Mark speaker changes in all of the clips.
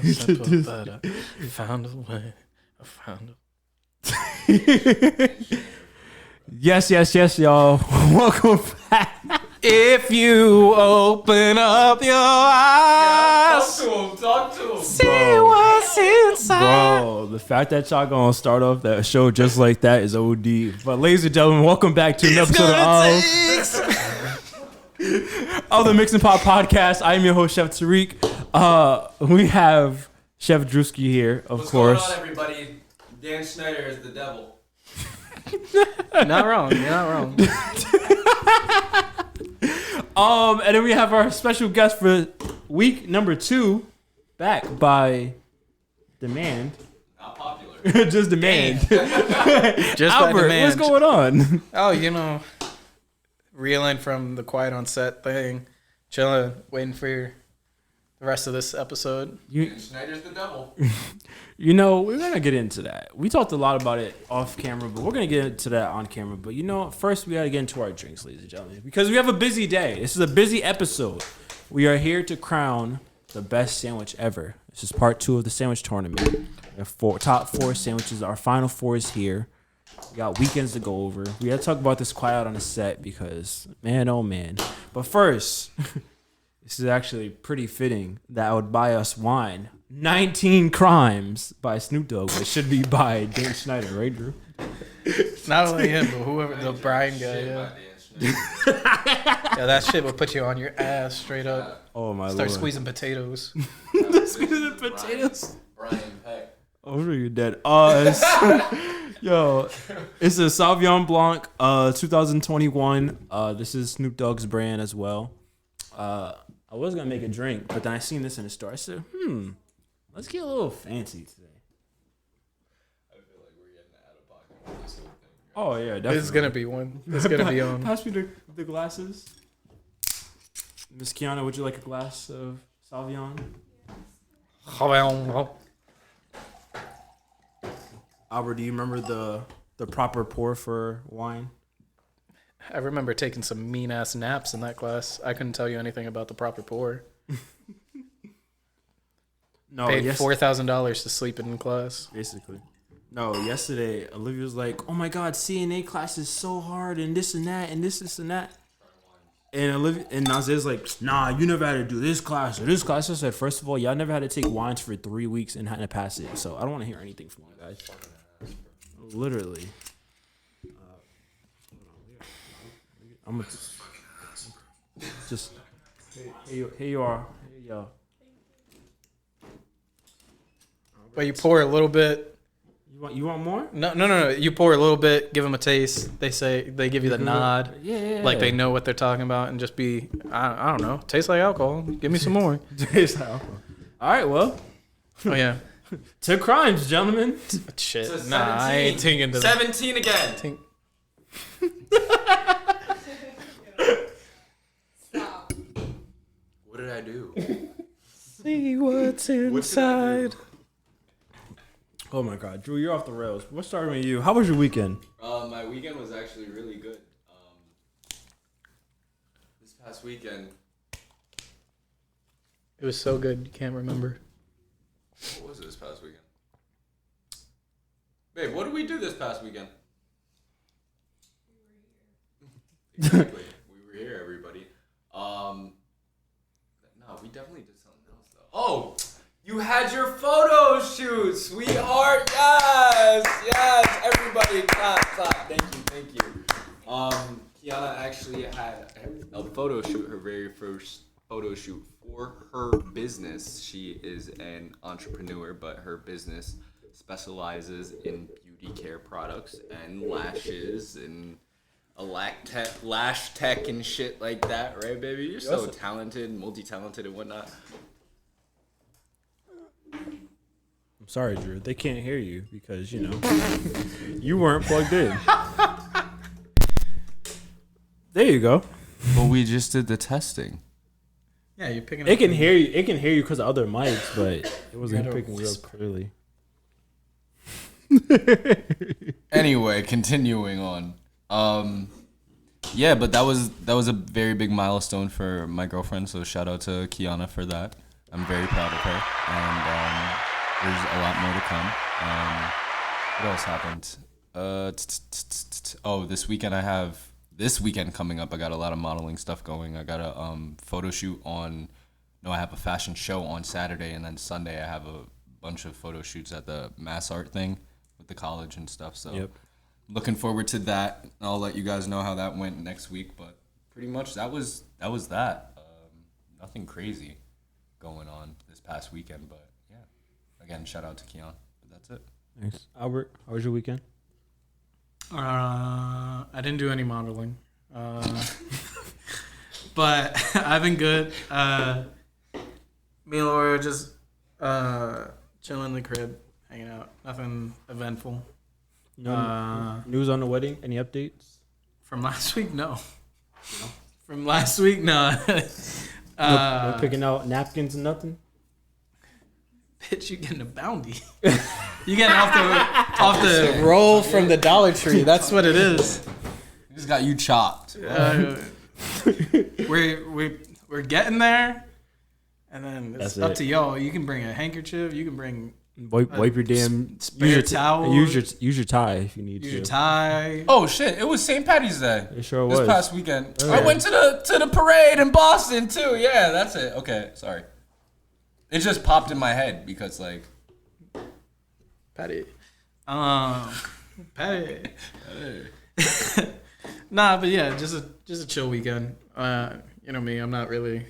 Speaker 1: Simple, but I found a way. I found a
Speaker 2: Yes, y'all. Welcome back.
Speaker 1: If you open up your eyes,
Speaker 3: Talk to him.
Speaker 1: see what's inside.
Speaker 2: Bro, the fact that y'all gonna start off that show just like that is OD. But ladies and gentlemen, welcome back to another episode of the Mix and Pop Podcast. I am your host, Chef Tariq. We have Chef Drewski here, of course.
Speaker 3: What's going on, everybody? Dan Schneider is the devil.
Speaker 1: Not wrong. You're not wrong.
Speaker 2: And then we have our special guest for week number 2, back by demand.
Speaker 3: Not popular.
Speaker 2: Just demand.
Speaker 1: Just
Speaker 2: Albert,
Speaker 1: by demand.
Speaker 2: what's going on?
Speaker 1: Oh, you know, reeling from the quiet on set thing, chilling, waiting for the rest of this episode.
Speaker 3: Dan Schneider's the devil.
Speaker 2: You know, we're going to get into that. We talked a lot about it off camera, but we're going to get into that on camera. But, you know, first we got to get into our drinks, ladies and gentlemen, because we have a busy day. This is a busy episode. We are here to crown the best sandwich ever. This is part 2 of the sandwich tournament. We have top 4 sandwiches. Our final 4 is here. We got weekends to go over. We got to talk about this quiet on the set because, man, oh, man. But first, this is actually pretty fitting that I would buy us wine. 19 Crimes by Snoop Dogg. It should be by Dan Schneider, right, Drew?
Speaker 1: Not only him, but whoever, the Brian guy, yeah. Yeah, that shit will put you on your ass straight up.
Speaker 2: Oh, my
Speaker 1: Start
Speaker 2: Lord.
Speaker 1: squeezing potatoes.
Speaker 2: Squeezing potatoes.
Speaker 3: Brian Peck.
Speaker 2: Oh, you're dead. Yo, it's a Sauvignon Blanc, 2021. This is Snoop Dogg's brand as well. I was gonna make a drink, but then I seen this in the store. I said, let's get a little fancy today.
Speaker 3: I feel like we're getting out of pocket with this whole thing.
Speaker 2: Oh yeah, definitely.
Speaker 1: This is gonna be one. It's gonna be on.
Speaker 2: Pass me the glasses. Miss Kiana, would you like a glass of Sauvignon? Albert, do you remember the proper pour for wine?
Speaker 1: I remember taking some mean ass naps in that class. I couldn't tell you anything about the proper pour.
Speaker 2: No,
Speaker 1: Paid $4,000 to sleep in class.
Speaker 2: Basically. No, yesterday Olivia was like, "Oh my God, CNA class is so hard, and this and that, and this and that." And Olivia and Nazir's like, "Nah, you never had to do this class or this class." I said, "First of all, y'all never had to take wines for 3 weeks and had to pass it, so I don't want to hear anything from you guys." Literally. I'm gonna just here you are. Here you go.
Speaker 1: But you pour a little bit.
Speaker 2: You want more?
Speaker 1: No. You pour a little bit, give them a taste. They give you the nod.
Speaker 2: Yeah.
Speaker 1: Like they know what they're talking about and just be, I don't know, tastes like alcohol. Give me some more.
Speaker 2: Tastes like alcohol. All right, well.
Speaker 1: Oh, yeah.
Speaker 2: 2 crimes, gentlemen.
Speaker 1: Shit.
Speaker 3: So
Speaker 1: Nah, I ain't thinking to
Speaker 3: 17 again.
Speaker 4: Stop.
Speaker 3: What did I do?
Speaker 1: See what's inside.
Speaker 2: Oh my God, Drew, you're off the rails. What's starting with you? How was your weekend?
Speaker 3: My weekend was actually really good. This past weekend,
Speaker 1: It was so good, you can't remember.
Speaker 3: what was it this past weekend? Babe, what did we do this past weekend? Exactly. We were here, everybody. No, we definitely did something else though. Oh, you had your photo shoot, sweetheart. Yes, everybody, clap. Thank you. Kiana actually had a photo shoot, her very first photo shoot for her business. She is an entrepreneur, but her business specializes in beauty care products and lashes and lash tech and shit like that, right, baby? You're so talented, multi-talented and whatnot.
Speaker 2: I'm sorry, Drew. They can't hear you because, you know, you weren't plugged in. There you go.
Speaker 3: But we just did the testing.
Speaker 1: Yeah, you're picking
Speaker 2: It can hear you. It can hear you because of other mics, but it wasn't picking real clearly.
Speaker 3: Anyway, continuing on. Yeah, but that was a very big milestone for my girlfriend, so shout out to Kiana for that. I'm very proud of her, and there's a lot more to come. What else happened? Oh, this weekend coming up. I got a lot of modeling stuff going. I got a photo shoot on. No, I have a fashion show on Saturday, and then Sunday I have a bunch of photo shoots at the mass art thing with the college and stuff. So, looking forward to that. I'll let you guys know how that went next week. But pretty much that was that. Nothing crazy going on this past weekend, but yeah. Again, shout out to Keon. But that's it.
Speaker 2: Thanks. Albert, how was your weekend?
Speaker 1: I didn't do any modeling, but I've been good. Me and Laura just chilling in the crib, hanging out. Nothing eventful.
Speaker 2: No news on the wedding? Any updates?
Speaker 1: From last week, no. From last week, no.
Speaker 2: No picking out napkins and nothing?
Speaker 1: Bitch, you getting a bounty. You getting off the roll from the Dollar Tree. That's what it is.
Speaker 3: We just got you chopped.
Speaker 1: We're getting there, and then it's up
Speaker 2: it.
Speaker 1: to y'all. You can bring a handkerchief. You can bring
Speaker 2: Wipe your damn
Speaker 1: spare towel.
Speaker 2: Use your tie if you need to.
Speaker 1: Use your tie.
Speaker 3: Oh shit! It was St. Patty's Day.
Speaker 2: It sure was.
Speaker 3: This past weekend.
Speaker 2: Oh,
Speaker 3: I
Speaker 2: yeah.
Speaker 3: went to the parade in Boston too. Yeah, that's it. Okay, sorry. It just popped in my head because like.
Speaker 1: Patty. Nah, but yeah, just a chill weekend. You know me, I'm not really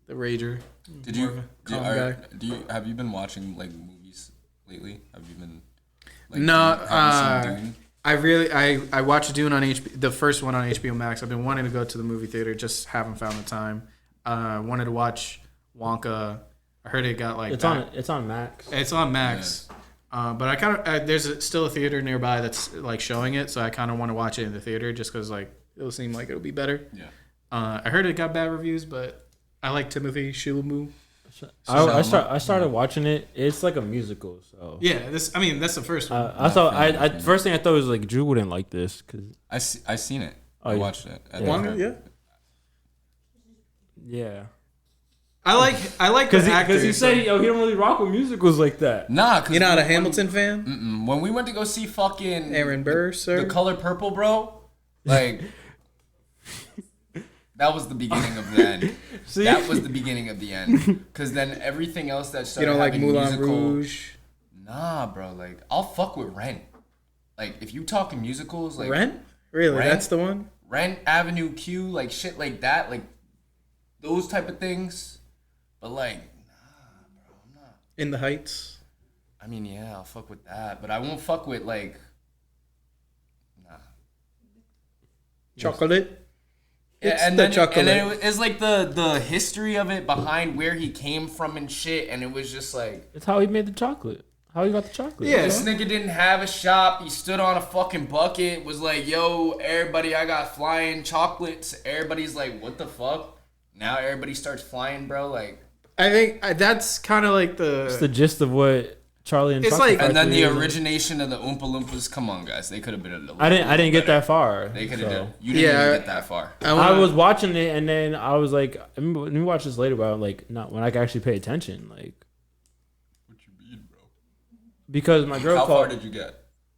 Speaker 1: the rager.
Speaker 3: Did
Speaker 1: More
Speaker 3: you?
Speaker 1: of a calm guy.
Speaker 3: Have you been watching like movies lately? Have you been? Like,
Speaker 1: No,
Speaker 3: have you seen Dune?
Speaker 1: I watched Dune on the first one on HBO Max. I've been wanting to go to the movie theater, just haven't found the time. Wanted to watch Wonka. I heard it got like
Speaker 2: It's on Max.
Speaker 1: It's on Max. Yeah. But I kind of there's still a theater nearby that's like showing it, so I kind of want to watch it in the theater just because like it'll seem like it'll be better.
Speaker 3: Yeah.
Speaker 1: I heard it got bad reviews, but I like Timothy Chalamet.
Speaker 2: I started watching it. It's like a musical, so
Speaker 1: Yeah, that's the first one.
Speaker 2: I first thing I thought was like Drew wouldn't like this because
Speaker 3: I seen it.
Speaker 2: Oh,
Speaker 3: I
Speaker 2: yeah.
Speaker 3: watched it.
Speaker 2: Yeah.
Speaker 1: I like
Speaker 2: Because
Speaker 1: the actors.
Speaker 2: he said he don't really rock with musicals like that.
Speaker 3: Nah, cause
Speaker 1: You're not a Hamilton fan?
Speaker 3: Mm-mm. When we went to go see fucking
Speaker 1: Aaron Burr, sir?
Speaker 3: The Color Purple, bro, like that was the beginning of the end.
Speaker 2: See?
Speaker 3: That was the beginning of the end. Because then everything else that
Speaker 1: You
Speaker 3: started
Speaker 1: don't like
Speaker 3: having
Speaker 1: Moulin
Speaker 3: musical,
Speaker 1: Rouge?
Speaker 3: Nah, bro. Like I'll fuck with Rent. Like if you talking musicals, like
Speaker 1: Rent? Really?
Speaker 3: Rent?
Speaker 1: That's the one?
Speaker 3: Rent, Avenue Q, like shit like that, like those type of things. But like, nah, bro, I'm not.
Speaker 1: In the Heights?
Speaker 3: I mean, yeah, I'll fuck with that, but I won't fuck with like, nah.
Speaker 1: Chocolate?
Speaker 3: Yeah,
Speaker 1: It's
Speaker 3: and
Speaker 1: the
Speaker 3: then
Speaker 1: chocolate.
Speaker 3: it's like the history of it behind where he came from and shit, and it was just like,
Speaker 2: It's how he made the chocolate. How he got the chocolate.
Speaker 1: Yeah.
Speaker 3: this nigga didn't have a shop. He stood on a fucking bucket, was like, yo, everybody, I got flying chocolates. Everybody's like, what the fuck? Now everybody starts flying, bro. Like,
Speaker 1: I think that's kind of like
Speaker 2: It's the gist of what Charlie and
Speaker 1: It's
Speaker 2: Chocolate
Speaker 1: like-
Speaker 3: and then the
Speaker 2: Factory is.
Speaker 3: origination of the Oompa Loompas. Come on, guys, they could have been a little.
Speaker 2: I didn't get
Speaker 3: better.
Speaker 2: that far.
Speaker 3: They could
Speaker 2: so.
Speaker 3: have done. You didn't
Speaker 1: Yeah,
Speaker 3: even get that far.
Speaker 2: I was watching it and then I was like, let me watch this later, but I'm like, not when I can actually pay attention, like
Speaker 3: What you mean, bro?
Speaker 2: because my girl
Speaker 3: How
Speaker 2: called.
Speaker 3: far did you get?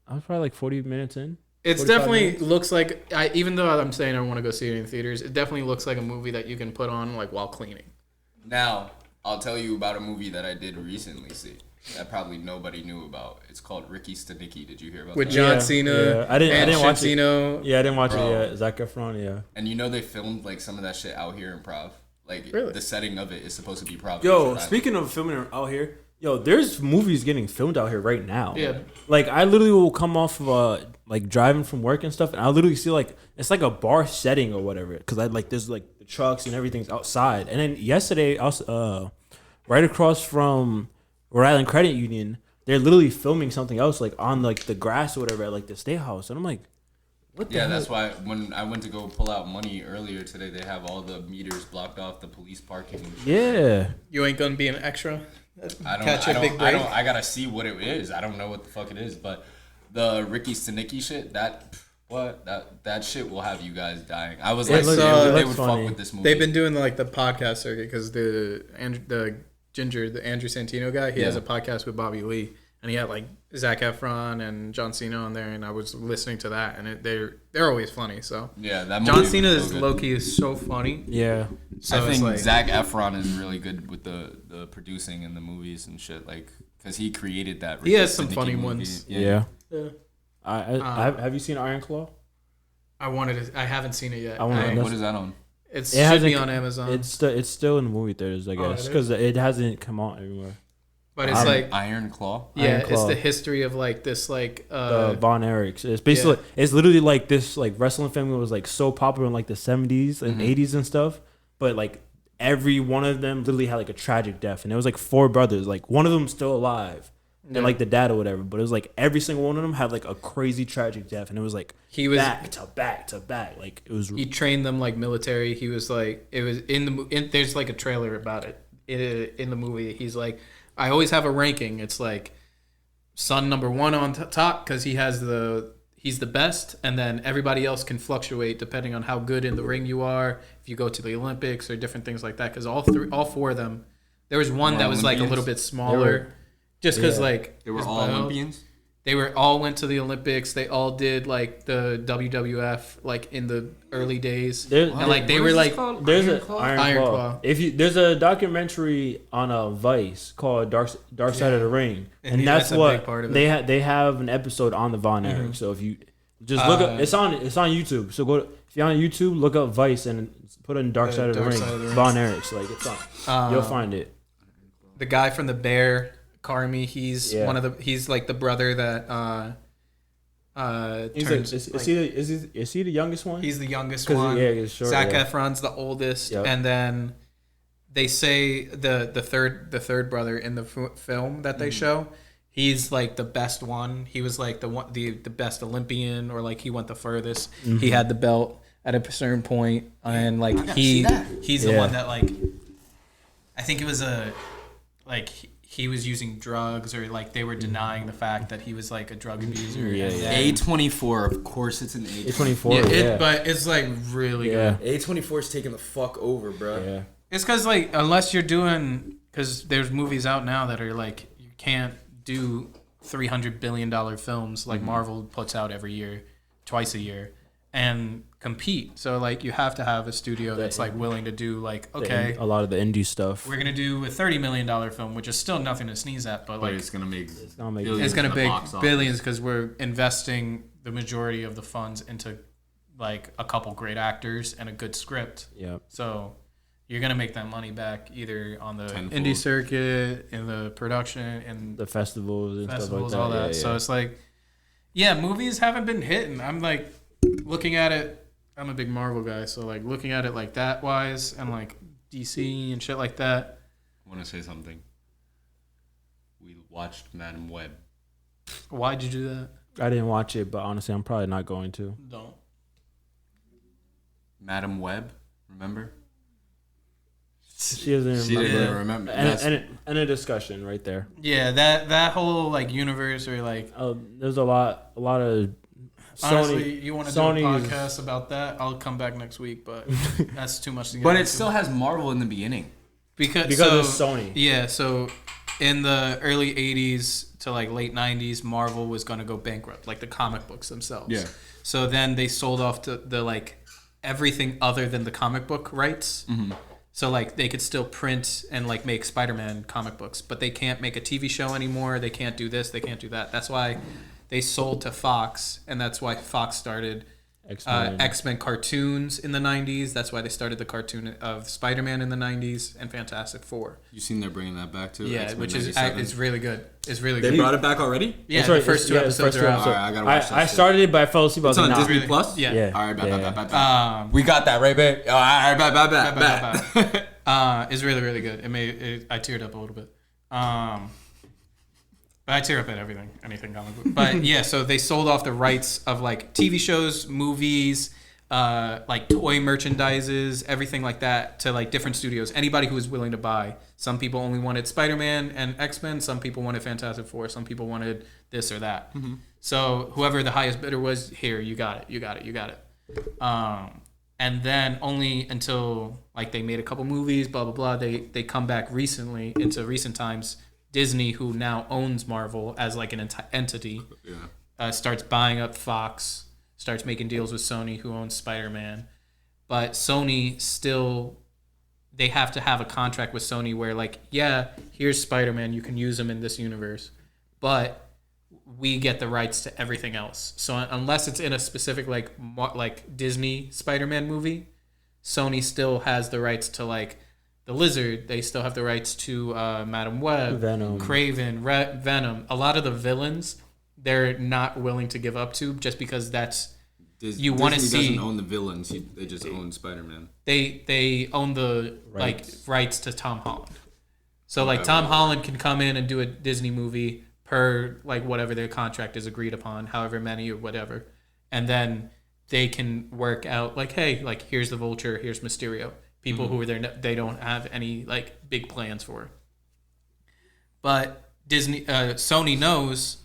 Speaker 2: I was probably like 40 minutes in.
Speaker 1: It's
Speaker 2: 45
Speaker 1: definitely
Speaker 2: minutes.
Speaker 1: looks like even though I'm saying I want to go see it in theaters, it definitely looks like a movie that you can put on like while cleaning.
Speaker 3: Now, I'll tell you about a movie that I did recently see that probably nobody knew about. It's called Ricky Stenicki. Did you hear about
Speaker 1: With
Speaker 3: that?
Speaker 1: John
Speaker 2: Yeah,
Speaker 1: Cena,
Speaker 2: yeah. I didn't watch it.
Speaker 1: Encino.
Speaker 2: Yeah, I didn't watch
Speaker 3: Bro.
Speaker 2: it yet. Zac Efron, yeah.
Speaker 3: And you know they filmed like some of that shit out here in Prov. Like
Speaker 1: Really?
Speaker 3: the setting of it is supposed to be Prov.
Speaker 2: Yo, speaking of filming out here, there's movies getting filmed out here right now.
Speaker 1: Yeah.
Speaker 2: Like I literally will come off of like driving from work and stuff, and I literally see like it's like a bar setting or whatever. Because I like there's like the trucks and everything's outside. And then yesterday, I was right across from Rhode Island Credit Union, they're literally filming something else like on like the grass or whatever at like the State House, and I'm like, what the
Speaker 3: Yeah,
Speaker 2: hell?
Speaker 3: that's why when I went to go pull out money earlier today, they have all the meters blocked off, the police parking.
Speaker 2: Yeah.
Speaker 1: You ain't gonna be an extra.
Speaker 3: I
Speaker 1: Catch a big break.
Speaker 3: I gotta see what it is. I don't know what the fuck it is, but the Ricky Stenicki shit, that What? That shit will have you guys dying. I was
Speaker 2: It
Speaker 3: like,
Speaker 2: looks-
Speaker 3: they
Speaker 2: it
Speaker 3: would
Speaker 2: looks
Speaker 3: fuck
Speaker 2: funny.
Speaker 3: with this movie.
Speaker 1: They've been doing like the podcast circuit because the Andrew Santino guy, he has a podcast with Bobby Lee, and he had like Zac Efron and John Cena on there, and I was listening to that, and they're always funny. So
Speaker 3: yeah, that movie
Speaker 1: John
Speaker 3: was
Speaker 1: Cena
Speaker 3: so
Speaker 1: is
Speaker 3: good.
Speaker 1: low-key is so funny.
Speaker 2: Yeah.
Speaker 1: So
Speaker 3: I
Speaker 1: it's
Speaker 3: think
Speaker 1: like,
Speaker 3: Zac Efron is really good with the producing in the movies and shit, like because he created that.
Speaker 1: He has
Speaker 3: Rick
Speaker 1: some
Speaker 3: Stenicki
Speaker 1: funny
Speaker 3: movie.
Speaker 1: ones.
Speaker 2: Yeah.
Speaker 1: Yeah.
Speaker 2: Have you seen Iron Claw?
Speaker 1: I haven't seen it yet.
Speaker 2: I wanna-
Speaker 3: Hey, what is that on?
Speaker 1: It
Speaker 2: It
Speaker 1: should
Speaker 2: hasn't-
Speaker 1: be on Amazon,
Speaker 2: It's still in the movie theaters, I
Speaker 1: Oh,
Speaker 2: guess,
Speaker 1: it
Speaker 2: because it hasn't come out everywhere.
Speaker 1: but it's like
Speaker 3: Iron Claw.
Speaker 1: yeah,
Speaker 2: Iron
Speaker 1: it's
Speaker 2: Claw.
Speaker 1: the history of like this like
Speaker 2: The Von Erichs. It's basically it's literally like this like wrestling family was like so popular in like the 70s and 80s and stuff, but like every one of them literally had like a tragic death, and it was like 4 brothers. Like one of them still alive, and like the dad or whatever, but it was like every single one of them had like a crazy tragic death, and it was like
Speaker 1: he was
Speaker 2: back to back to back. Like it was.
Speaker 1: he trained them like military. He was like it was there's like a trailer about it in the movie. He's like, I always have a ranking. It's like son number 1 on top because he's the best, and then everybody else can fluctuate depending on how good in the ring you are. If you go to the Olympics or different things like that, because all 4 of them, there was one
Speaker 3: Were
Speaker 1: that was like a
Speaker 3: Olympians?
Speaker 1: little bit smaller, just because like
Speaker 3: They were
Speaker 1: his
Speaker 3: all
Speaker 1: bio-
Speaker 3: Olympians.
Speaker 1: They all went to the Olympics. They all did like the WWF like in the early days,
Speaker 2: There-
Speaker 1: and like they
Speaker 3: What
Speaker 1: were
Speaker 3: is this
Speaker 1: like
Speaker 3: called?
Speaker 2: There's
Speaker 3: Iron
Speaker 2: a
Speaker 3: Claw?
Speaker 2: Iron Claw. If you there's a documentary on Vice called Dark Side of the Ring, and that's
Speaker 1: that's a
Speaker 2: what
Speaker 1: big part of
Speaker 2: they
Speaker 1: it.
Speaker 2: They have an episode on the Von Erich. So if you just look up, it's on YouTube. So if you're on YouTube, look up Vice and put in Dark Side of the
Speaker 1: Dark
Speaker 2: Ring,
Speaker 1: Side of the Ring.
Speaker 2: Von Erich. Like it's on. You'll find it.
Speaker 1: the guy from the Bear, Carmi. He's he's like the brother that turns.
Speaker 2: Is he the youngest one?
Speaker 1: He's the youngest
Speaker 2: 'Cause,
Speaker 1: one.
Speaker 2: yeah, he's short,
Speaker 1: Zac
Speaker 2: yeah.
Speaker 1: Efron's the oldest,
Speaker 2: Yep.
Speaker 1: and then they say the third brother in the film that they show, he's like the best one. He was like the best Olympian, or like he went the furthest. He had the belt at a certain point, and like he's the
Speaker 2: Yeah.
Speaker 1: one that like I think it was he was using drugs, or like they were denying the fact that he was like a drug abuser.
Speaker 2: Yeah,
Speaker 1: and
Speaker 2: yeah.
Speaker 1: then-
Speaker 3: A24, of course, it's an
Speaker 2: A24.
Speaker 1: Yeah,
Speaker 2: Yeah,
Speaker 1: but it's like really
Speaker 2: yeah,
Speaker 1: good.
Speaker 4: A24 is taking the fuck over, bro.
Speaker 2: yeah.
Speaker 1: It's because like unless you're doing, because there's movies out now that are like you can't do $300 billion films like Marvel puts out every year, twice a year, and compete. So like you have to have a studio that's like willing to do like okay,
Speaker 2: A lot of the indie stuff.
Speaker 1: we're gonna do a $30 million film, which is still nothing to sneeze at, but
Speaker 3: But
Speaker 1: like
Speaker 3: it's gonna make
Speaker 2: gonna make-
Speaker 3: billions
Speaker 1: it's gonna
Speaker 3: in the
Speaker 1: make
Speaker 3: box office.
Speaker 1: billions because we're investing the majority of the funds into like a couple great actors and a good script.
Speaker 2: Yeah.
Speaker 1: So you're gonna make that money back either on the
Speaker 3: Tenfold.
Speaker 1: indie circuit, in the production, and
Speaker 2: The festivals and
Speaker 1: festivals,
Speaker 2: stuff like that.
Speaker 1: all that.
Speaker 2: Yeah,
Speaker 1: So
Speaker 2: yeah.
Speaker 1: it's like, yeah, movies haven't been hitting. I'm like looking at it. I'm a big Marvel guy, so like looking at it like that wise, and like DC and shit like that.
Speaker 3: I want to say something. We watched Madam Web.
Speaker 1: Why'd you do that?
Speaker 2: I didn't watch it, but honestly, I'm probably not going to.
Speaker 1: Don't.
Speaker 3: Madam Web, remember?
Speaker 2: She doesn't
Speaker 3: She
Speaker 2: remember.
Speaker 3: didn't remember.
Speaker 2: And a discussion right there.
Speaker 1: Yeah, that whole like universe, or like
Speaker 2: There's a lot of
Speaker 1: honestly, you want to do a
Speaker 2: Sony's-
Speaker 1: podcast about that? I'll come back next week, but that's too much to get
Speaker 3: But it
Speaker 1: into.
Speaker 3: still has Marvel in the beginning.
Speaker 1: because
Speaker 2: it's Sony.
Speaker 1: Yeah, so in the early 80s to like late 90s, Marvel was going to go bankrupt, like the comic books themselves.
Speaker 3: Yeah.
Speaker 1: So then they sold off to the like everything other than the comic book rights.
Speaker 3: Mm-hmm.
Speaker 1: So like they could still print and like make Spider-Man comic books, but they can't make a TV show anymore. They can't do this, they can't do that. That's why they sold to Fox, and that's why Fox started
Speaker 2: X-Men.
Speaker 1: X-Men cartoons in the 90s. That's why they started the cartoon of Spider-Man in the 90s and Fantastic Four.
Speaker 3: You seen they're bringing that back too?
Speaker 1: Yeah,
Speaker 3: X-Men
Speaker 1: which is
Speaker 3: 97?
Speaker 1: it's really good. It's really
Speaker 4: They
Speaker 1: good.
Speaker 4: brought it back already?
Speaker 1: Yeah,
Speaker 2: That's
Speaker 1: the
Speaker 2: right,
Speaker 1: first two
Speaker 2: yeah, the
Speaker 1: episodes
Speaker 2: first
Speaker 1: are
Speaker 2: two
Speaker 1: out.
Speaker 2: episodes.
Speaker 3: Alright, I gotta watch that
Speaker 2: I
Speaker 3: shit.
Speaker 2: started it, but I fell asleep. I was
Speaker 4: It's
Speaker 2: like,
Speaker 4: on
Speaker 2: nah.
Speaker 4: Disney Plus?
Speaker 1: Yeah.
Speaker 2: Yeah.
Speaker 3: All right, bet,
Speaker 2: Yeah.
Speaker 3: bet, bet, bet. We got that, right, babe? All right, bet.
Speaker 1: It's really, really good. I teared up a little bit. But I tear up at anything comic book. But yeah, so they sold off the rights of like TV shows, movies, like toy merchandises, everything like that to like different studios. Anybody who was willing to buy. Some people only wanted Spider-Man and X-Men. Some people wanted Fantastic Four. Some people wanted this or that. So whoever the highest bidder was, here, you got it, you got it, you got it. And then only until like they made a couple movies, blah blah blah. They come back recently into recent times. Disney, who now owns Marvel as like an entity, starts buying up Fox, starts making deals with Sony, who owns Spider-Man. But Sony still, they have to have a contract with Sony where like, yeah, here's Spider-Man, you can use him in this universe, but we get the rights to everything else. So unless it's in a specific like Disney Spider-Man movie, Sony still has the rights to like the Lizard. They still have the rights to Madam Web,
Speaker 2: Venom.
Speaker 1: Kraven, Venom. A lot of the villains they're not willing to give up to just because that's you want to see.
Speaker 3: Disney doesn't own the villains. They just own Spider-Man.
Speaker 1: They own the rights to Tom Holland. So like Tom Holland can come in and do a Disney movie per like whatever their contract is agreed upon, however many or whatever, and then they can work out like, hey, like here's the Vulture, here's Mysterio. People who are there, they don't have any like big plans for. But Sony knows,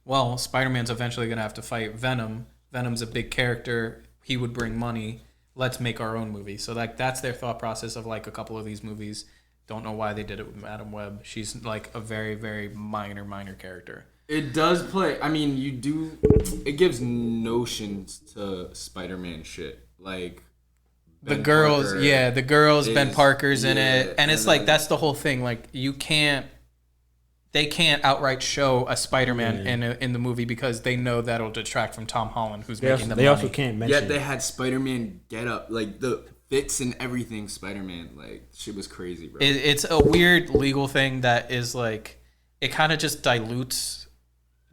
Speaker 1: well, Spider-Man's eventually gonna have to fight Venom. Venom's a big character. He would bring money. Let's make our own movie. So like that's their thought process of like a couple of these movies. Don't know why they did it with Madam Web. She's like a very, very minor character.
Speaker 3: It does play. I mean, it gives notions to Spider-Man shit. Like
Speaker 1: the girls, Ben Parker's in it. And it's like, that's the whole thing. Like they can't outright show a Spider-Man in the movie because they know that'll detract from Tom Holland, who's making the money.
Speaker 2: They also can't mention.
Speaker 3: Yet they had Spider-Man get up, like the fits and everything. Spider-Man, like shit was crazy, bro.
Speaker 1: It's a weird legal thing that is like, it kind of just dilutes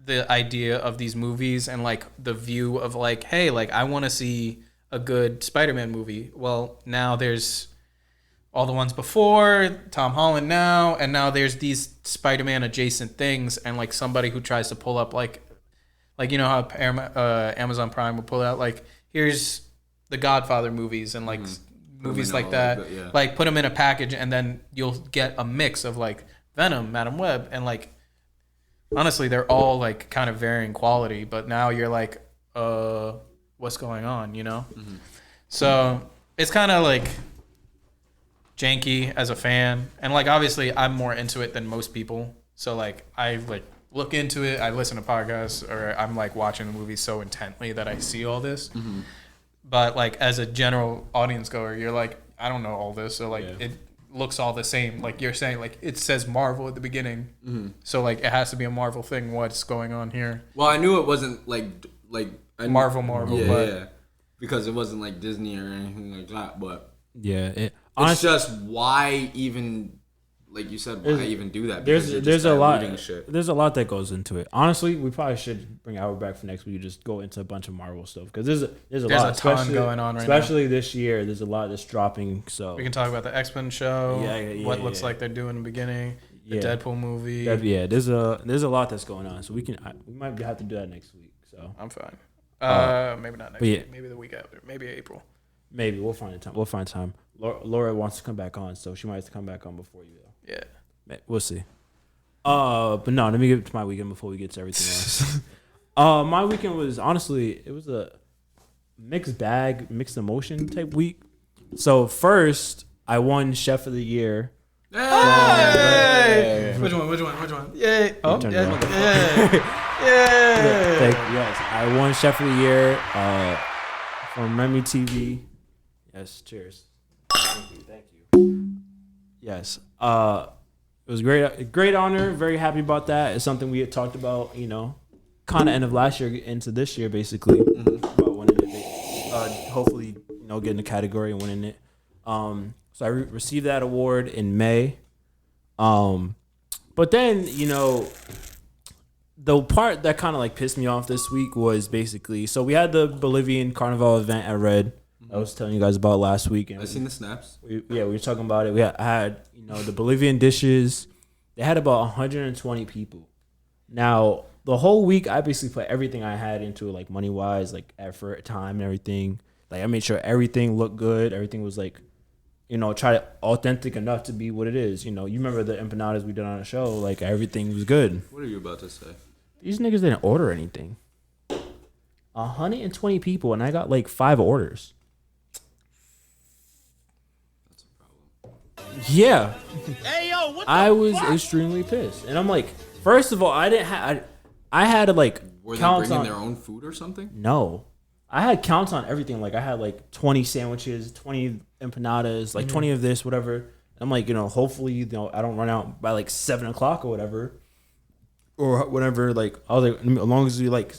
Speaker 1: the idea of these movies and like the view of like, hey, like I want to see a good Spider-Man movie. Well, now there's all the ones before, Tom Holland now, and now there's these Spider-Man adjacent things, and like somebody who tries to pull up like you know how Amazon Prime will pull out like, here's the Godfather movies and like movies like that, like put them in a package, and then you'll get a mix of like Venom, Madam Web, and like honestly they're all like kind of varying quality, but now you're like, what's going on, you know? So it's kind of like janky as a fan, and like obviously I'm more into it than most people, so like I like look into it, I listen to podcasts, or I'm like watching the movie so intently that I see all this. But like as a general audience goer, you're like, I don't know all this, so like it looks all the same. Like you're saying, like it says Marvel at the beginning, so like it has to be a Marvel thing. What's going on here?
Speaker 3: Well, I knew it wasn't like
Speaker 1: Marvel, but
Speaker 3: because it wasn't like Disney or anything like that. But
Speaker 2: it's
Speaker 3: just why even, like you said, why even do that?
Speaker 2: There's a lot. There's a lot that goes into it. Honestly, we probably should bring Albert back for next week. Just go into a bunch of Marvel stuff because there's a lot,
Speaker 1: ton going on right now.
Speaker 2: Especially this year, there's a lot that's dropping. So
Speaker 1: we can talk about the X-Men show. What looks like they're doing in the beginning. The Deadpool movie.
Speaker 2: There's a lot that's going on. So we might have to do that next week. So
Speaker 1: I'm fine. Maybe not next week. Maybe the week after. Maybe April.
Speaker 2: Maybe we'll find time. We'll find time. Laura wants to come back on, so she might have to come back on before you.
Speaker 1: Yeah.
Speaker 2: We'll see. But no, let me get to my weekend before we get to everything else. My weekend was honestly, it was a mixed bag, mixed emotion type week. So first, I won Chef of the Year.
Speaker 1: Hey! Which one? Yay! Oh,
Speaker 2: Yes, I won Chef of the Year from Remy TV. Yes, cheers. Thank you. Yes. It was great honor. Very happy about that. It's something we had talked about, kind of end of last year into this year, basically. About winning it. Hopefully, getting the category and winning it. So I received that award in May. But then, the part that kind of like pissed me off this week was basically, so we had the Bolivian Carnival event at Red. I was telling you guys about last week. And
Speaker 3: I seen the snaps.
Speaker 2: We were talking about it. We had the Bolivian dishes. They had about 120 people. Now, the whole week, I basically put everything I had into it, like money-wise, like effort, time, and everything. Like I made sure everything looked good. Everything was like, try it authentic enough to be what it is. You remember the empanadas we did on the show? Like everything was good.
Speaker 3: What are you about to say?
Speaker 2: These niggas didn't order anything. 120 people, and I got like 5 orders.
Speaker 3: That's a problem.
Speaker 2: Yeah. Hey yo, I was extremely pissed, and I'm like, first of all, I didn't have. I had to like
Speaker 3: Were they
Speaker 2: count
Speaker 3: bringing
Speaker 2: on
Speaker 3: their own food or something?
Speaker 2: No, I had counts on everything. Like I had like 20 sandwiches, 20 empanadas, like 20 of this, whatever. I'm like, hopefully, I don't run out by like 7:00 or whatever, or whatever. Like I was like, as long as we like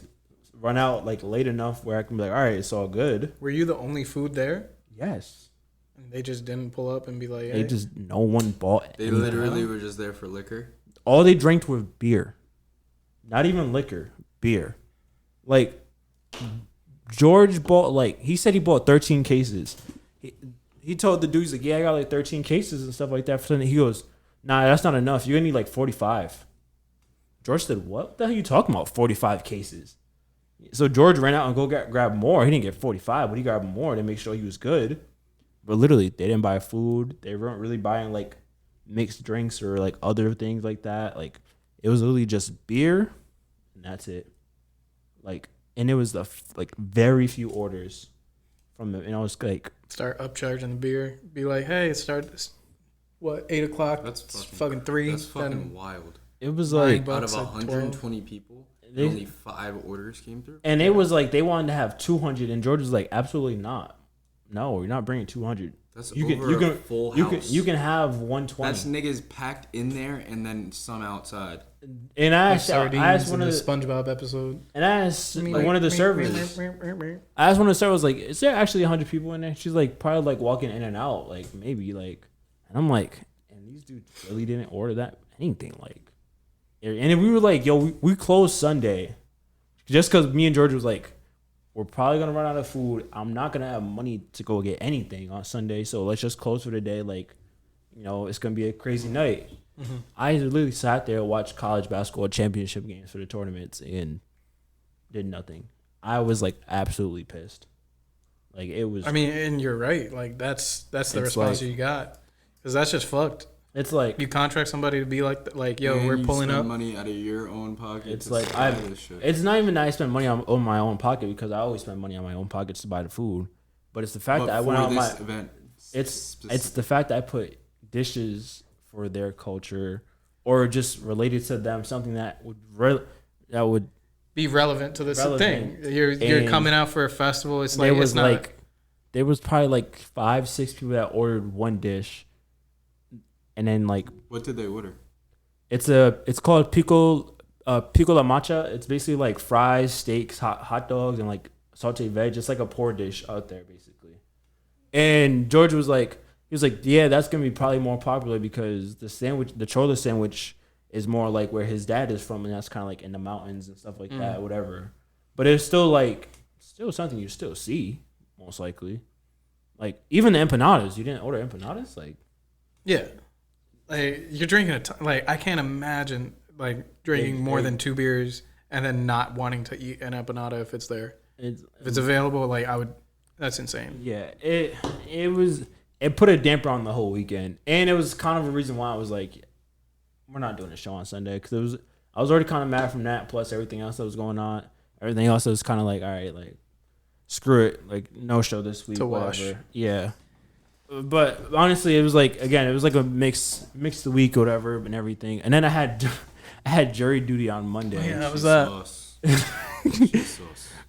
Speaker 2: run out like late enough where I can be like, all right, it's all good.
Speaker 1: Were you the only food there?
Speaker 2: Yes.
Speaker 1: And they just didn't pull up and be like,
Speaker 2: They just no one bought.
Speaker 3: They literally were just there for liquor.
Speaker 2: All they drank was beer, not even liquor, beer. Like George bought he said he bought 13 cases. He told the dudes like, yeah, I got like 13 cases and stuff like that. He goes, nah, that's not enough. You're gonna need like 45. George said, what the hell are you talking about? 45 cases. So George ran out and grab more. He didn't get 45, but he grabbed more to make sure he was good. But literally, they didn't buy food. They weren't really buying like mixed drinks or like other things like that. Like it was literally just beer, and that's it. Like, and it was very few orders from them. And I was like,
Speaker 1: start upcharging the beer. Be like, hey, it started 8 o'clock.
Speaker 3: That's
Speaker 1: fucking 3.
Speaker 3: That's fucking wild.
Speaker 2: It was like
Speaker 3: out of 120 people, only 5 orders came through.
Speaker 2: And it was like they wanted to have 200, and George was like, absolutely not. No, you're not bringing 200.
Speaker 3: That's
Speaker 2: you
Speaker 3: over
Speaker 2: can,
Speaker 3: a full house.
Speaker 2: You can have 120.
Speaker 3: That's niggas packed in there and then some outside.
Speaker 2: And I asked
Speaker 1: one of the SpongeBob episode.
Speaker 2: And I asked one of the servers. I asked one of the servers, like, is there actually 100 people in there? She's like, probably like walking in and out, like maybe like. And I'm like, and these dudes really didn't order that anything, like. And if we were like, yo, we closed Sunday, just because me and George was like, we're probably gonna run out of food. I'm not gonna have money to go get anything on Sunday, so let's just close for the day. Like, it's gonna be a crazy night. Mm-hmm. I literally sat there and watched college basketball championship games for the tournaments and did nothing. I was like absolutely pissed. Like it was.
Speaker 1: I mean, and you're right. Like that's the response you got, because that's just fucked.
Speaker 2: It's like
Speaker 1: you contract somebody to be like, yo,
Speaker 3: and
Speaker 1: we're
Speaker 3: you
Speaker 1: pulling
Speaker 3: spend
Speaker 1: up
Speaker 3: money out of your own pocket.
Speaker 2: It's like it's not even that I spend money on my own pocket, because I always spend money on my own pockets to buy the food. But it's the fact that I went out my
Speaker 3: event.
Speaker 2: It's the fact that I put dishes for their culture or just related to them, something that would
Speaker 1: be relevant to this thing. You're coming out for a festival. It's like
Speaker 2: there was probably like 5-6 people that ordered one dish. And then like,
Speaker 3: what did they order?
Speaker 2: It's called pico la macha. It's basically like fries, steaks, hot dogs, and like sauteed veg. It's like a poor dish out there basically. And George was like, yeah, that's gonna be probably more popular because the chola sandwich is more like where his dad is from, and that's kind of like in the mountains and stuff like that, whatever. But it's still something you still see most likely. Like even the empanadas, you didn't order empanadas, like
Speaker 1: yeah. Like you're drinking I can't imagine like drinking more than 2 beers and then not wanting to eat an empanada if it's there. If it's available, like I would. That's insane.
Speaker 2: Yeah, it put a damper on the whole weekend, and it was kind of a reason why I was like, we're not doing a show on Sunday, because I was already kind of mad from that, plus everything else that was going on. Everything else was kind of like, all right, like screw it, like no show this week.
Speaker 1: To wash.
Speaker 2: Whatever. Yeah. But honestly, it was like a mixed week or whatever and everything. And then I had jury duty on Monday.
Speaker 1: Oh, yeah, how was that?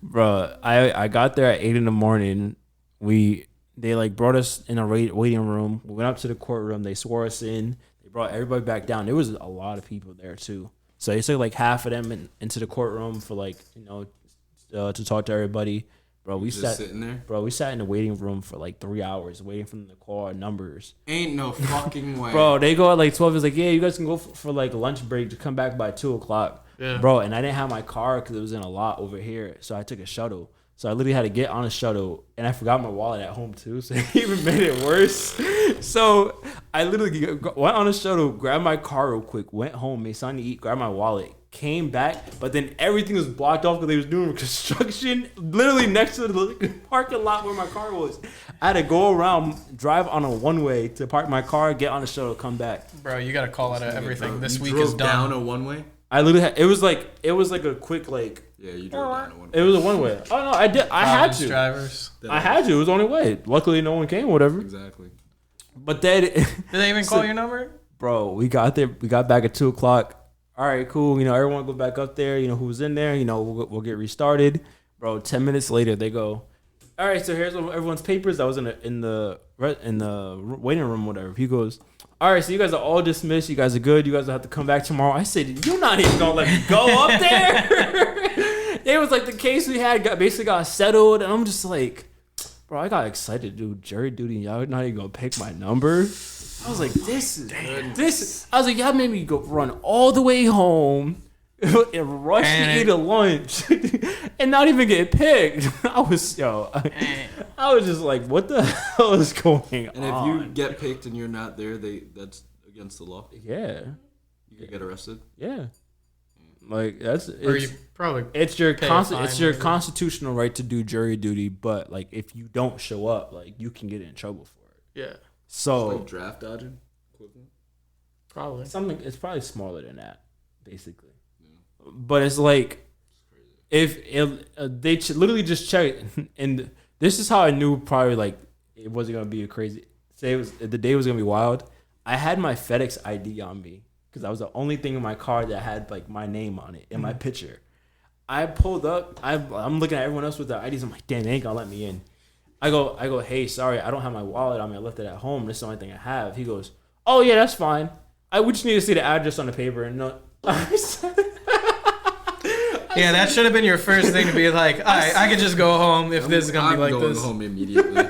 Speaker 2: Bro, I got there at 8 a.m. They like brought us in a waiting room. We went up to the courtroom. They swore us in. They brought everybody back down. There was a lot of people there too. So they took like half of them into the courtroom for to talk to everybody. Bro, we sat
Speaker 3: sitting there.
Speaker 2: Bro, we sat in the waiting room for like 3 hours waiting for them to call our numbers.
Speaker 3: Ain't no fucking way.
Speaker 2: Bro, they go at like 12. It's like, yeah, you guys can go for like lunch break to come back by 2:00.
Speaker 1: Yeah.
Speaker 2: Bro, and I didn't have my car because it was in a lot over here, so I took a shuttle. So I literally had to get on a shuttle, and I forgot my wallet at home too, so it even made it worse. So I literally went on a shuttle, grabbed my car real quick, went home, made something to eat, grabbed my wallet, came back, but then everything was blocked off because they was doing construction literally next to the parking lot where my car was. I had to go around, drive on a one-way to park my car, get on the shuttle, come back.
Speaker 1: Bro, you gotta call out of everything. This week
Speaker 4: drove
Speaker 1: is done.
Speaker 4: down a one-way?
Speaker 2: I literally had, it was like a quick like.
Speaker 4: Yeah, you drove down a one-way.
Speaker 2: It was a one-way. Oh no, I did. I had to.
Speaker 1: Drivers.
Speaker 2: I had to. It was the only way. Luckily, no one came. Whatever.
Speaker 4: Exactly.
Speaker 2: But then,
Speaker 1: Did they even call your number?
Speaker 2: bro, we got there. We got back at 2:00. All right, cool. You know, everyone go back up there. You know who was in there. You know, we'll get restarted. Bro, 10 minutes later, they go, all right, so here's everyone's papers. I was in the waiting room, whatever. He goes, all right, so you guys are all dismissed. You guys are good. You guys will have to come back tomorrow. I said, you're not even gonna let me go up there. It was like the case we had basically got settled, and I'm just like, bro, I got excited to do jury duty. Y'all not even gonna pick my number. I was like, this. I was like, y'all made me go run all the way home and rush to eat a lunch and not even get picked. I was just like, what the hell is going on?
Speaker 4: And if you get picked and you're not there, that's against the law.
Speaker 2: Yeah,
Speaker 4: You could get arrested.
Speaker 2: yeah. Like
Speaker 1: Or you probably
Speaker 2: it's your
Speaker 1: pay a fine, whatever.
Speaker 2: constitutional right to do jury duty, but like if you don't show up, like you can get in trouble for it.
Speaker 1: yeah,
Speaker 2: So
Speaker 4: Like draft dodging equivalent.
Speaker 1: probably.
Speaker 2: something it's probably smaller than that, basically. But it's like if they literally just check, and this is how I knew probably like it wasn't gonna be a crazy. Say it was the day was gonna be wild. I had my FedEx ID on me because that was the only thing in my car that had like my name on it and my picture. I pulled up. I'm looking at everyone else with their IDs. I'm like, damn, they ain't gonna let me in. I go, hey, sorry, I don't have my wallet on me. I left it at home. This is the only thing I have. He goes, oh yeah, that's fine. We just need to see the address on the paper and no.
Speaker 1: Yeah, that should have been your first thing to be like, all right, I could just go home if this is gonna be like
Speaker 4: I'm
Speaker 1: this.
Speaker 4: going home immediately.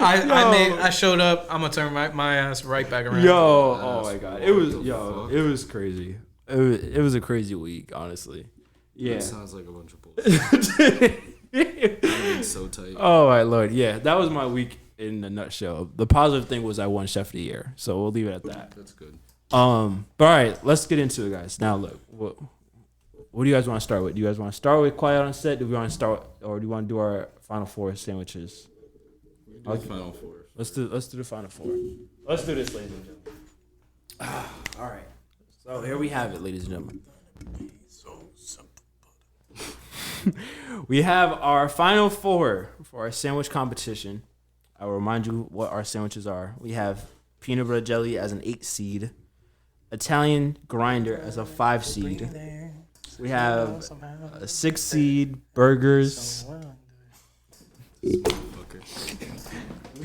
Speaker 1: I showed up. I'm gonna turn my ass right back around.
Speaker 2: Oh my god, it was crazy. It was a crazy week, honestly. Yeah,
Speaker 4: It sounds like a bunch of bullshit. I'm so tight.
Speaker 2: Oh my lord, yeah, that was my week in a nutshell. The positive thing was I won Chef of the Year, so we'll leave it at that.
Speaker 4: That's good.
Speaker 2: But all right, let's get into it, guys. Now, look, what do you guys want to start with? Do you guys want to start with Quiet on Set? Do we want to start, or do you want to do our Final Four sandwiches?
Speaker 4: Final four.
Speaker 2: Let's do the Final Four. Let's do this, ladies and gentlemen. All right. So here we have it, ladies and gentlemen. We have our Final Four for our sandwich competition. I will remind you what our sandwiches are. We have peanut butter jelly as an 8 seed, Italian grinder as a 5 seed. We have a 6 seed burgers. We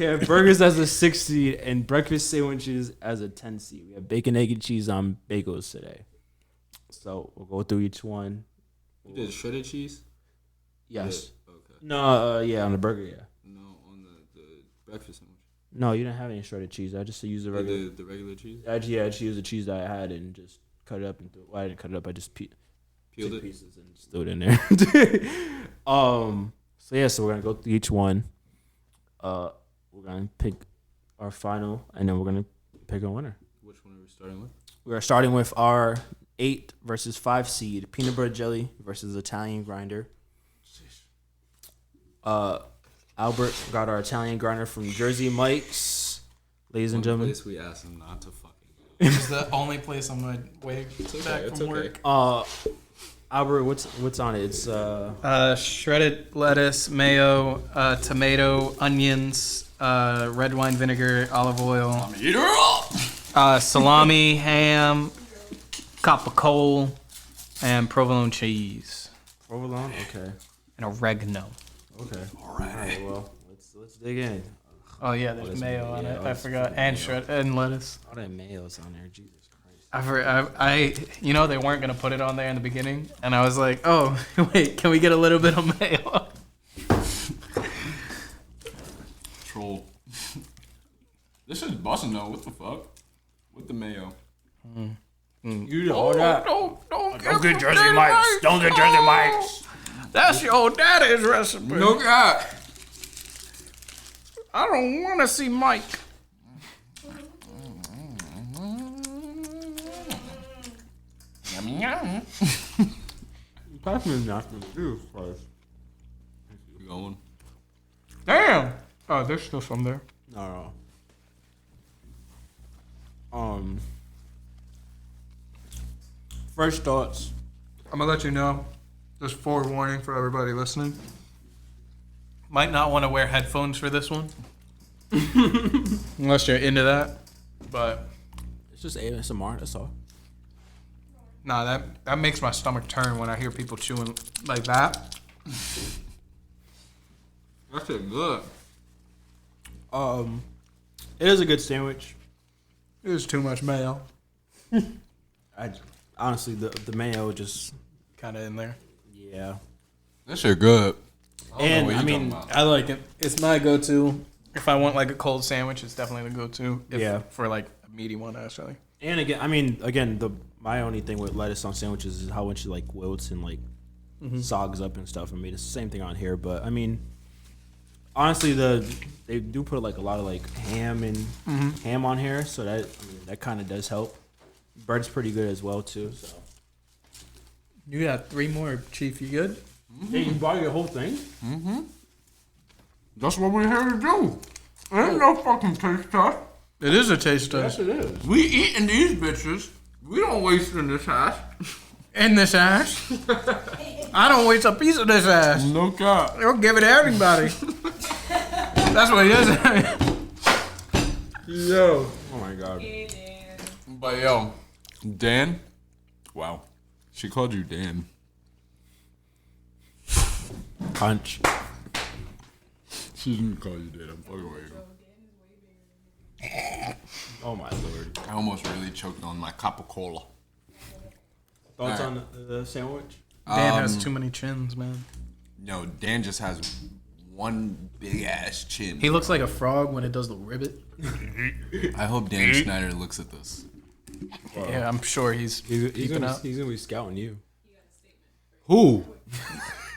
Speaker 2: have burgers as a 6 seed and breakfast sandwiches as a 10 seed. We have bacon, egg, and cheese on bagels today. So we'll go through each one.
Speaker 4: You did shredded cheese?
Speaker 2: Yes.
Speaker 4: Yeah, okay.
Speaker 2: No, yeah, on the burger, yeah.
Speaker 4: No, on the breakfast sandwich.
Speaker 2: No, you didn't have any shredded cheese. I just used the regular.
Speaker 4: The regular cheese?
Speaker 2: I just used the cheese that I had and just cut it up. I didn't cut it up. I just
Speaker 4: Peeled
Speaker 2: took
Speaker 4: it?
Speaker 2: pieces and just threw it in there. So we're gonna go through each one. We're gonna pick our final, and then we're gonna pick a winner.
Speaker 4: Which one are we starting with?
Speaker 2: We are starting with our 8 versus 5 seed peanut butter jelly versus Italian grinder. Albert got our Italian grinder from Jersey Mike's. Ladies and gentlemen.
Speaker 4: Place we asked him not to fucking go.
Speaker 1: It's the only place I'm gonna wake back
Speaker 4: It's
Speaker 1: from
Speaker 4: okay.
Speaker 1: work.
Speaker 2: Albert, what's on it? It's
Speaker 1: Shredded lettuce, mayo, tomato, onions, red wine vinegar, olive oil, salami, ham, cup of coal, and provolone cheese
Speaker 2: provolone. Okay.
Speaker 1: and oregano.
Speaker 2: Okay. All right. Well, let's dig in.
Speaker 1: Oh yeah, there's
Speaker 2: that's
Speaker 1: mayo on
Speaker 2: yeah,
Speaker 1: it.
Speaker 2: oh,
Speaker 1: I
Speaker 2: that's
Speaker 1: forgot, and shred and lettuce.
Speaker 2: All that mayo's on there. Jesus Christ.
Speaker 1: I they weren't gonna put it on there in the beginning, and I was like, oh wait, can we get a little bit of mayo?
Speaker 4: Troll. This is busting though. What the fuck? With the mayo.
Speaker 2: You know all that.
Speaker 1: Don't
Speaker 2: get Jersey Mike's. Don't get Jersey Mike's.
Speaker 1: That's your daddy's recipe.
Speaker 4: No God.
Speaker 1: I don't want to see Mike.
Speaker 2: Pass me a napkin too, first.
Speaker 4: You going?
Speaker 1: Damn. Oh, there's still some there.
Speaker 2: No. First thoughts.
Speaker 1: I'm gonna let you know. Just forewarning for everybody listening. Might not want to wear headphones for this one, unless you're into that. But
Speaker 2: It's just ASMR. That's all.
Speaker 1: nah, that makes my stomach turn when I hear people chewing like that. That shit good.
Speaker 2: It is a good sandwich.
Speaker 1: It was too much mayo.
Speaker 2: Honestly, the mayo just
Speaker 1: Kind of in there.
Speaker 2: yeah.
Speaker 4: That shit good.
Speaker 2: And
Speaker 4: what
Speaker 2: I
Speaker 4: you
Speaker 2: mean,
Speaker 4: talking about.
Speaker 1: I like it. It's my go-to. If I want like a cold sandwich, it's definitely the go-to.
Speaker 2: Yeah.
Speaker 1: For like a meaty one, actually.
Speaker 2: and again, my only thing with lettuce on sandwiches is how much it like wilts and like sogs up and stuff. I mean, it's the same thing on here, but I mean, honestly, they do put like a lot of like ham on here, so that kind of does help. Bread's pretty good as well too. So
Speaker 1: You got 3 more, Chief. You good?
Speaker 2: hey, you bought your whole thing?
Speaker 4: That's what we're here to do. Ain't no fucking taste test.
Speaker 1: It is a taste test.
Speaker 2: it is.
Speaker 4: We eating these bitches. We don't waste in this ass.
Speaker 1: In this ass. I don't waste a piece of this ass.
Speaker 4: No cap.
Speaker 1: I'll give it to everybody. That's what he is.
Speaker 2: Yo. Oh my god.
Speaker 4: But yo, Dan. Wow. She called you Dan.
Speaker 2: Punch.
Speaker 4: She didn't call you Dan. I'm fucking with you.
Speaker 2: Oh my lord.
Speaker 4: I almost really choked on my Coca-Cola.
Speaker 2: Thoughts
Speaker 4: Alright.
Speaker 2: on the sandwich?
Speaker 1: Dan has too many chins, man.
Speaker 4: No, Dan just has one big ass chin.
Speaker 1: He looks like a frog when it does the ribbit.
Speaker 4: I hope Dan Schneider looks at this.
Speaker 1: Yeah, I'm sure he's keeping up.
Speaker 2: He's gonna be scouting you. Who?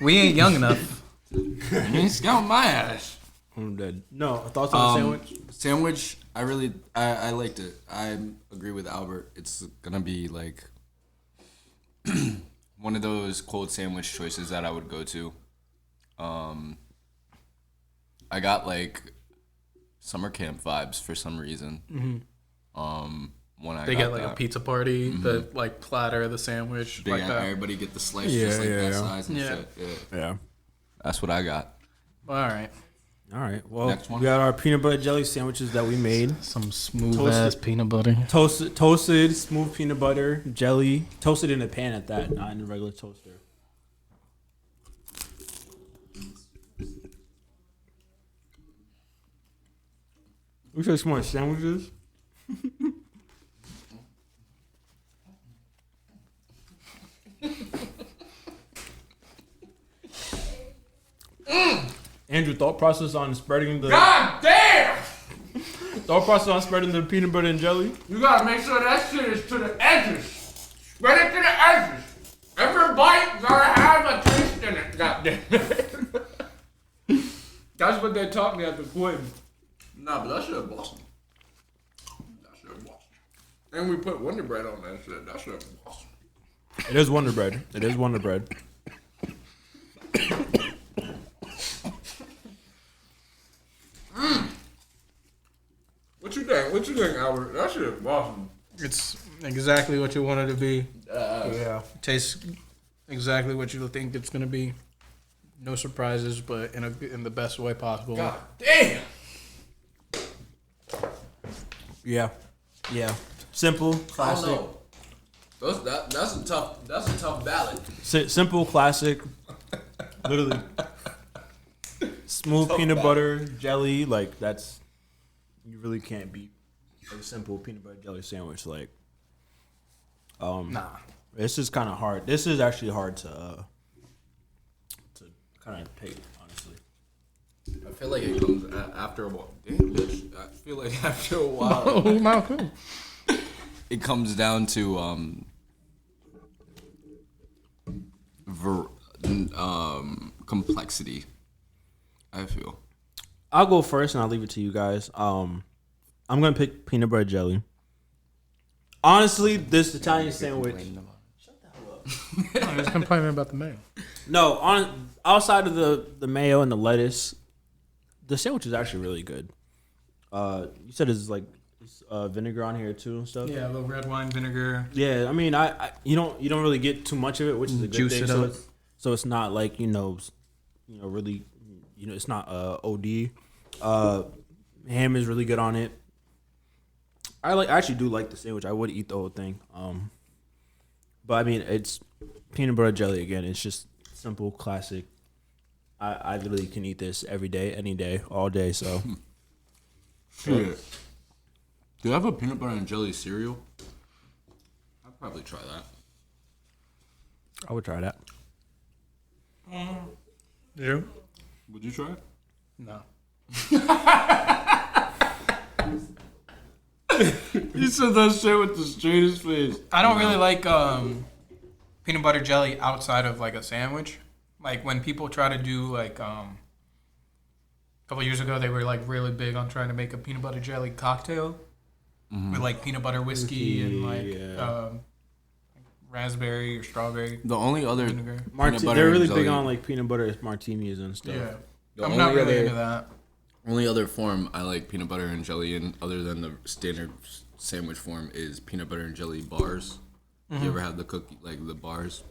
Speaker 1: We ain't young enough.
Speaker 4: He's scouting my ass.
Speaker 2: I'm dead. No, thoughts on the sandwich?
Speaker 4: Sandwich, I liked it. I agree with Albert. It's gonna be like one of those cold sandwich choices that I would go to. I got like summer camp vibes for some reason. When I
Speaker 1: They
Speaker 4: got
Speaker 1: get like
Speaker 4: that.
Speaker 1: a pizza party, the like platter, the sandwich,
Speaker 4: They
Speaker 1: like
Speaker 4: got
Speaker 1: that.
Speaker 4: everybody get the slice
Speaker 2: Yeah,
Speaker 4: just like
Speaker 2: yeah,
Speaker 4: that
Speaker 2: yeah.
Speaker 4: size and
Speaker 1: Yeah.
Speaker 4: shit. Yeah.
Speaker 2: Yeah.
Speaker 4: That's what I got.
Speaker 1: All right,
Speaker 2: All right. Well,
Speaker 4: Next one.
Speaker 2: we got our peanut butter jelly sandwiches that we made.
Speaker 1: some smooth
Speaker 2: Toasted-
Speaker 1: ass peanut butter.
Speaker 2: Toasted, smooth peanut butter jelly, toasted in a pan at that, not in a regular toaster. We should some more sandwiches. Andrew, thought process on spreading the
Speaker 3: God damn!
Speaker 2: thought process on spreading the peanut butter and jelly.
Speaker 3: You gotta make sure that shit is to the edges. Spread it to the edges. Every bite gotta have a taste in it. God damn it. That's what they taught me at the Quinn.
Speaker 4: Nah, but that shit Boston.
Speaker 3: That shit Boston. And we put Wonder Bread on that shit. That shit Boston.
Speaker 2: It is Wonder Bread. It is Wonder Bread.
Speaker 3: What you think? What you think, Albert? That shit Boston.
Speaker 1: It's exactly what you want it to be.
Speaker 2: Yeah.
Speaker 1: Tastes exactly what you think it's gonna be. No surprises, but in the best way possible.
Speaker 3: God damn.
Speaker 2: Yeah. Yeah. Simple,
Speaker 3: I don't
Speaker 2: classic.
Speaker 3: know. That's a tough ballot.
Speaker 2: Simple, classic. Literally. Smooth peanut butter, jelly, like that's you really can't beat a simple peanut butter jelly sandwich. Like,
Speaker 1: Nah.
Speaker 2: this is kind of hard. This is actually hard to kind of take, honestly.
Speaker 3: I feel like it comes after a while. Damn, bitch. I feel like after a while,
Speaker 1: Oh, Malcolm.
Speaker 4: It comes down to complexity. I feel.
Speaker 2: I'll go first, and I'll leave it to you guys. I'm gonna pick peanut butter jelly. Honestly, this Italian sandwich. Shut the
Speaker 1: I was complaining about the mayo.
Speaker 2: No, on outside of the mayo and the lettuce, the sandwich is actually really good. You said it's like vinegar on here too and stuff.
Speaker 1: Yeah, a little red wine vinegar.
Speaker 2: Yeah, I mean, I you don't really get too much of it, which is a good
Speaker 1: Juice
Speaker 2: thing.
Speaker 1: it
Speaker 2: So
Speaker 1: up.
Speaker 2: it's not like really, it's not OD. Ham is really good on it. I actually do like the sandwich. I would eat the whole thing. But I mean, it's peanut butter jelly again. It's just simple, classic. I literally can eat this every day, any day, all day. So.
Speaker 4: Shit. Do you have a peanut butter and jelly cereal? I'd probably try that.
Speaker 2: I would try that.
Speaker 1: You?
Speaker 4: Would you try it?
Speaker 1: No.
Speaker 4: He said that shit with the straightest face.
Speaker 1: I don't really like peanut butter jelly outside of like a sandwich. Like when people try to do like a couple years ago, they were like really big on trying to make a peanut butter jelly cocktail with like peanut butter whiskey and like raspberry or strawberry
Speaker 4: The only other
Speaker 1: vinegar.
Speaker 4: peanut butter
Speaker 2: They're really
Speaker 4: and jelly,
Speaker 2: big on like peanut butter martinis and stuff.
Speaker 1: Yeah,
Speaker 4: The
Speaker 1: I'm not
Speaker 4: only
Speaker 1: really
Speaker 4: other-
Speaker 1: into that.
Speaker 4: only other form I like peanut butter and jelly in, other than the standard sandwich form, is peanut butter and jelly bars. You ever had the cookie, like the bars?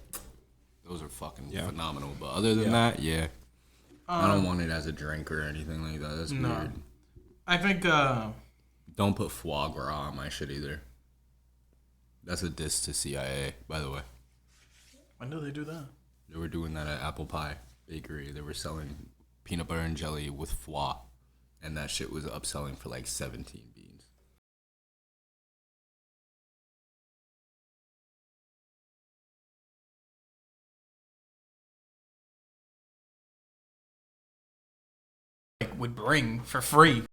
Speaker 4: Those are fucking phenomenal. But other than that, I don't want it as a drink or anything like that. That's weird.
Speaker 1: I think
Speaker 4: Don't put foie gras on my shit either. That's a diss to CIA, by the way.
Speaker 1: when do they do that?
Speaker 4: They were doing that at Apple Pie Bakery. They were selling peanut butter and jelly with foie, and that shit was upselling for like 17 beans.
Speaker 1: Like would bring for free.